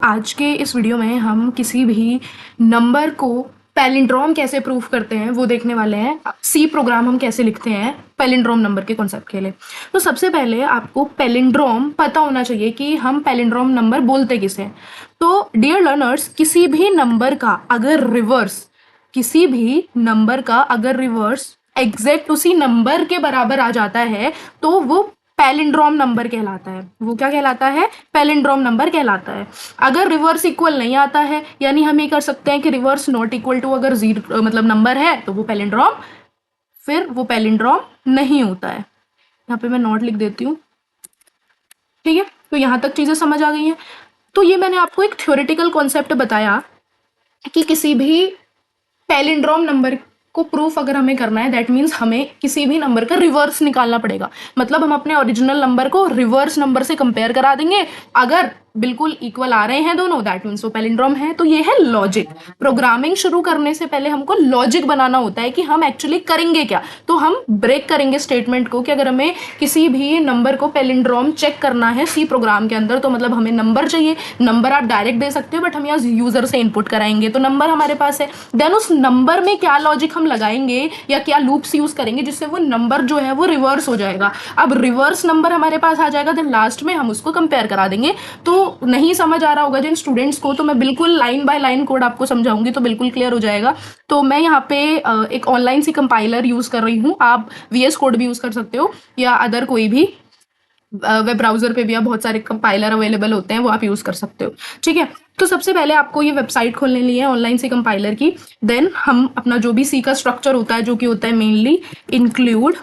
आज के इस वीडियो में हम किसी भी नंबर को पैलिंड्रोम कैसे प्रूफ करते हैं वो देखने वाले हैं। सी प्रोग्राम हम कैसे लिखते हैं पैलिंड्रोम नंबर के कॉन्सेप्ट के लिए। तो सबसे पहले आपको पैलिंड्रोम पता होना चाहिए कि हम पैलिंड्रोम नंबर बोलते किसे हैं। तो डियर लर्नर्स, किसी भी नंबर का अगर रिवर्स एग्जैक्ट उसी नंबर के बराबर आ जाता है तो वो पैलिंड्रोम नंबर कहलाता है। वो क्या कहलाता है? पैलिंड्रोम नंबर कहलाता है। अगर रिवर्स इक्वल नहीं आता है, यानी हम ये कर सकते हैं कि रिवर्स नॉट इक्वल टू अगर जीरो मतलब नंबर है तो वो पैलिंड्रोम नहीं होता है। यहाँ पे मैं नॉट लिख देती हूँ, ठीक है। तो यहाँ तक चीजें समझ आ गई हैं। तो ये मैंने आपको एक थ्योरेटिकल कॉन्सेप्ट बताया कि किसी भी पैलिंड्रोम नंबर को प्रूफ अगर हमें करना है, दैट मीन्स हमें किसी भी नंबर का रिवर्स निकालना पड़ेगा। मतलब हम अपने ओरिजिनल नंबर को रिवर्स नंबर से कंपेयर करा देंगे। अगर बिल्कुल इक्वल आ रहे हैं दोनों, दैट मीन्स वो पैलिंड्रोम है। तो ये है लॉजिक। प्रोग्रामिंग शुरू करने से पहले हमको लॉजिक बनाना होता है कि हम एक्चुअली करेंगे क्या। तो हम ब्रेक करेंगे स्टेटमेंट को कि अगर हमें किसी भी नंबर को पैलिंड्रोम चेक करना है सी प्रोग्राम के अंदर, तो मतलब हमें नंबर चाहिए। नंबर आप डायरेक्ट दे सकते हो, बट हम यहाँ यूजर से इनपुट कराएंगे। तो नंबर हमारे पास है, देन उस नंबर में क्या लॉजिक हम लगाएंगे या क्या लूप्स यूज करेंगे जिससे वो नंबर जो है वो रिवर्स हो जाएगा। अब रिवर्स नंबर हमारे पास आ जाएगा, देन लास्ट में हम उसको कंपेयर करा देंगे। तो नहीं समझ आ रहा होगा जिन स्टूडेंट्स को, तो मैं बिल्कुल लाइन बाय लाइन कोड आपको समझाऊंगी तो बिल्कुल क्लियर हो जाएगा। तो मैं यहाँ पे एक ऑनलाइन सी कंपाइलर यूज कर रही हूँ। आप VS कोड भी यूज कर सकते हो या अदर कोई भी वेब ब्राउजर पे भी आप बहुत सारे कंपाइलर अवेलेबल होते हैं, वो आप यूज कर सकते हो, ठीक है। तो सबसे पहले आपको ये वेबसाइट खोलने लिए ऑनलाइन सी कंपाइलर की। देन हम अपना जो भी सी का स्ट्रक्चर होता है, जो कि होता है mainly include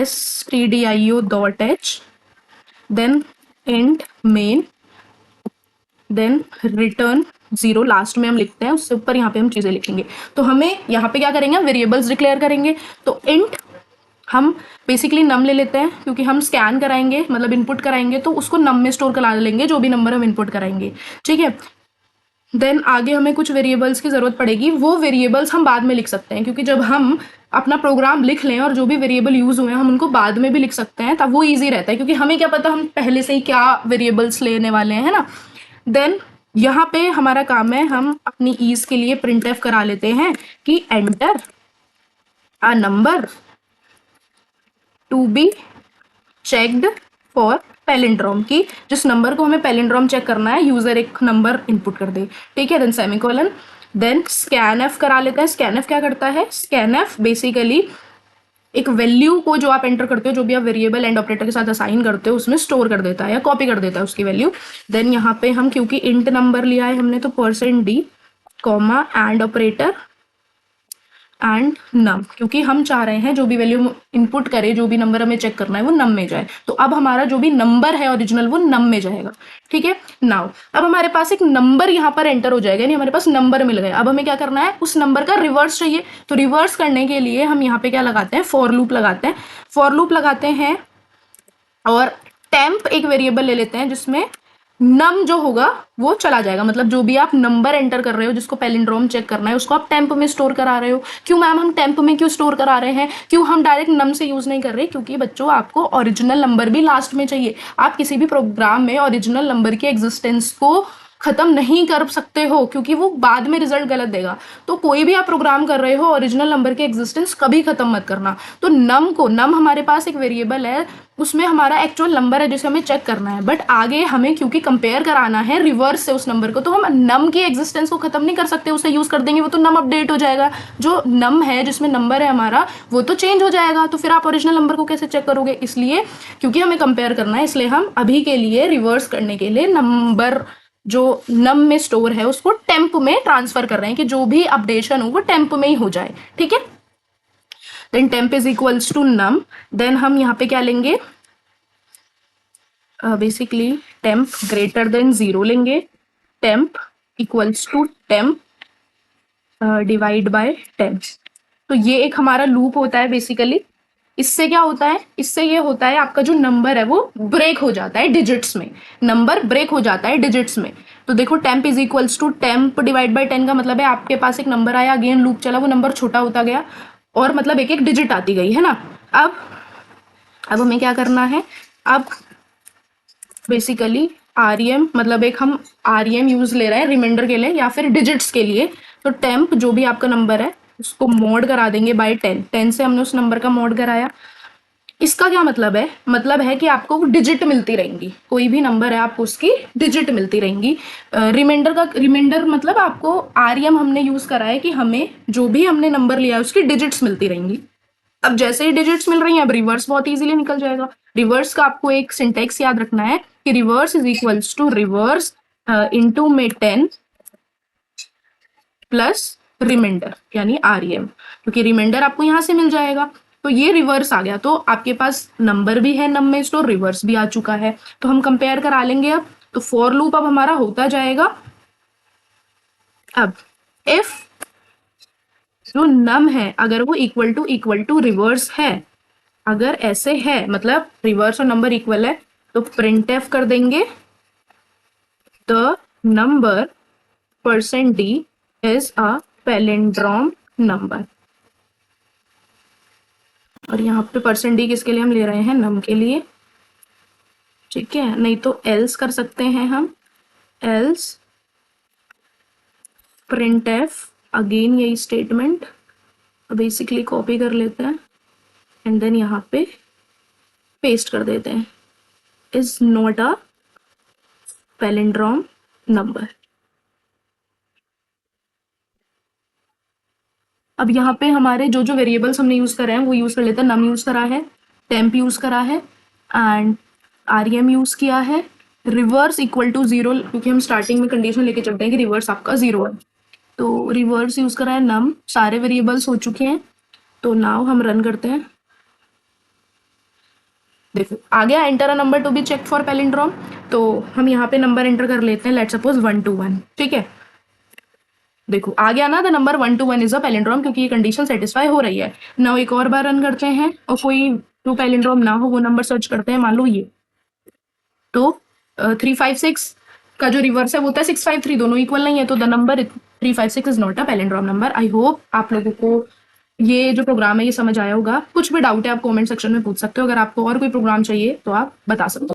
stdio.h, then int main, then return 0 last में हम लिखते हैं, उससे ऊपर यहाँ पे हम चीजें लिखेंगे। तो हमें यहाँ पे क्या करेंगे, वेरिएबल्स डिक्लेयर करेंगे। तो इंट हम बेसिकली नम ले लेते हैं, क्योंकि हम स्कैन कराएंगे मतलब इनपुट कराएंगे तो उसको नम में स्टोर करा लेंगे जो भी नंबर हम इनपुट कराएंगे, ठीक है। देन आगे हमें कुछ वेरिएबल्स की जरूरत पड़ेगी। वो वेरिएबल्स हम बाद में लिख सकते हैं, क्योंकि जब हम अपना प्रोग्राम लिख लें और जो भी वेरिएबल यूज हुए हैं हम उनको बाद में भी लिख सकते हैं, तब वो ईजी रहता है, क्योंकि हमें क्या पता हम पहले से ही क्या वेरिएबल्स लेने वाले हैं, है ना। देन यहाँ पे हमारा काम है, हम अपनी ईज के लिए प्रिंटफ करा लेते हैं कि enter a number to be checked for palindrome, की जिस नंबर को हमें पैलिंड्रोम चेक करना है यूजर एक नंबर इनपुट कर दे, ठीक है। देन सेमीकोलन, देन स्कैनएफ करा लेते हैं। स्कैनएफ क्या करता है? स्कैनएफ बेसिकली एक वैल्यू को जो आप एंटर करते हो, जो भी आप वेरिएबल एंड ऑपरेटर के साथ असाइन करते हो, उसमें स्टोर कर देता है या कॉपी कर देता है उसकी वैल्यू। देन यहाँ पे हम क्योंकि इंट नंबर लिया है हमने, तो %d comma and operator and num, क्योंकि हम चाह रहे हैं जो भी वैल्यू इनपुट करे, जो भी नंबर हमें चेक करना है वो नम में जाए। तो अब हमारा जो भी नंबर है ओरिजिनल वो नम में जाएगा, ठीक है। नाउ अब हमारे पास एक नंबर यहाँ पर एंटर हो जाएगा, यानी हमारे पास नंबर मिल गया। अब हमें क्या करना है, उस नंबर का रिवर्स चाहिए। तो रिवर्स करने के लिए हम यहाँ पे क्या लगाते हैं, फॉर लूप लगाते हैं और टेम्प एक वेरिएबल ले लेते हैं जिसमें नम जो होगा वो चला जाएगा। मतलब जो भी आप नंबर एंटर कर रहे हो, जिसको पैलिंड्रोम चेक करना है, उसको आप टेम्प में स्टोर करा रहे हो। क्यों मैम हम टेम्प में क्यों स्टोर करा रहे हैं, क्यों हम डायरेक्ट नम से यूज नहीं कर रहे? क्योंकि बच्चों आपको ओरिजिनल नंबर भी लास्ट में चाहिए। आप किसी भी प्रोग्राम में ओरिजिनल नंबर के एग्जिस्टेंस को खत्म नहीं कर सकते हो, क्योंकि वो बाद में रिजल्ट गलत देगा। तो कोई भी आप प्रोग्राम कर रहे हो, ओरिजिनल नंबर के एग्जिस्टेंस कभी खत्म मत करना। तो नम हमारे पास एक वेरिएबल है, उसमें हमारा एक्चुअल नंबर है जिसे हमें चेक करना है, बट आगे हमें क्योंकि कंपेयर कराना है रिवर्स से उस नंबर को, तो हम नम की एग्जिस्टेंस को खत्म नहीं कर सकते, उसे यूज कर देंगे वो तो नम अपडेट हो जाएगा। जो नम है जिसमें नंबर है हमारा वो तो चेंज हो जाएगा, तो फिर आप ओरिजिनल नंबर को कैसे चेक करोगे? इसलिए क्योंकि हमें कंपेयर करना है, इसलिए हम अभी के लिए रिवर्स करने के लिए नंबर जो नम में स्टोर है उसको टेम्प में ट्रांसफर कर रहे हैं, कि जो भी अपडेशन हो वो टेम्प में ही हो जाए, ठीक है। Then temp is equals to num. Then हम यहाँ पे क्या लेंगे, बेसिकली टेम्प ग्रेटर देन 0 लेंगे। Temp equals to temp divide by 10। तो ये एक हमारा लूप होता है बेसिकली। इससे क्या होता है, इससे ये होता है आपका जो नंबर है वो ब्रेक हो जाता है डिजिट्स में, नंबर ब्रेक हो जाता है डिजिट्स में। तो देखो temp is equals to temp divide by 10 का मतलब है आपके पास एक नंबर आया, अगेन लूप चला, वो नंबर छोटा होता गया और मतलब एक एक डिजिट आती गई, है ना। अब हमें क्या करना है, अब बेसिकली REM मतलब एक हम REM यूज ले रहे हैं रिमाइंडर के लिए या फिर डिजिट्स के लिए। तो टेम्प जो भी आपका नंबर है उसको मॉड करा देंगे बाय 10। 10 से हमने उस नंबर का मॉड कराया। इसका क्या मतलब है? मतलब है कि आपको डिजिट मिलती रहेंगी, कोई भी नंबर है आपको उसकी डिजिट मिलती रहेंगी। रिमाइंडर मतलब आपको REM हमने यूज करा है कि हमें जो भी हमने नंबर लिया है उसकी डिजिट्स मिलती रहेंगी। अब जैसे ही डिजिट्स मिल रही हैं, अब रिवर्स बहुत इजीली निकल जाएगा। रिवर्स का आपको एक सिंटेक्स याद रखना है कि reverse is equals to reverse into में 10 प्लस रिमाइंडर यानी REM, क्योंकि रिमाइंडर आपको यहां से मिल जाएगा। तो ये रिवर्स आ गया, तो आपके पास नंबर भी है नम में स्टोर, रिवर्स भी आ चुका है। तो हम कंपेयर करा लेंगे अब। तो फॉर लूप अब हमारा होता जाएगा। अब इफ जो नम है अगर वो इक्वल टू रिवर्स है, अगर ऐसे है मतलब रिवर्स और नंबर इक्वल है, तो प्रिंट एफ कर देंगे the number %d is a palindrome number. और यहाँ पे %d किसके लिए हम ले रहे हैं? नम के लिए, ठीक है। नहीं तो एल्स कर सकते हैं हम, एल्स प्रिंट एफ, अगेन यही स्टेटमेंट बेसिकली कॉपी कर लेते हैं एंड देन यहाँ पे पेस्ट कर देते हैं, is not a palindrome number. अब यहाँ पे हमारे जो जो वेरिएबल्स हमने यूज करे हैं वो यूज कर लेते हैं। नम यूज करा है, टेम्प यूज करा है एंड REM यूज किया है। रिवर्स इक्वल टू 0, क्योंकि हम स्टार्टिंग में कंडीशन लेके चलते हैं कि रिवर्स आपका 0 है, तो रिवर्स यूज करा है। नम सारे वेरिएबल्स हो चुके हैं। तो नाउ हम रन करते हैं। देखो आ गया enter a number to be check for palindrome. तो हम यहाँ पे नंबर एंटर कर लेते हैं, लेट्स सपोज 1 2 1, ठीक है। देखो आ गया ना, the number 1 2 1 is a palindrome, क्योंकि ये कंडीशन सेटिस्फाई हो रही है। नाउ एक और बार रन करते हैं और कोई टू पैलिंड्रोम ना हो वो नंबर सर्च करते हैं, मान लो ये। तो 356 का जो रिवर्स है वो होता है 653, दोनों इक्वल नहीं है, तो the number 356 is not a palindrome number. I hope आप लोगों को ये जो प्रोग्राम है ये समझ आया होगा। कुछ भी डाउट है आप कमेंट सेक्शन में पूछ सकते हो। अगर आपको और कोई प्रोग्राम चाहिए तो आप बता सकते हो।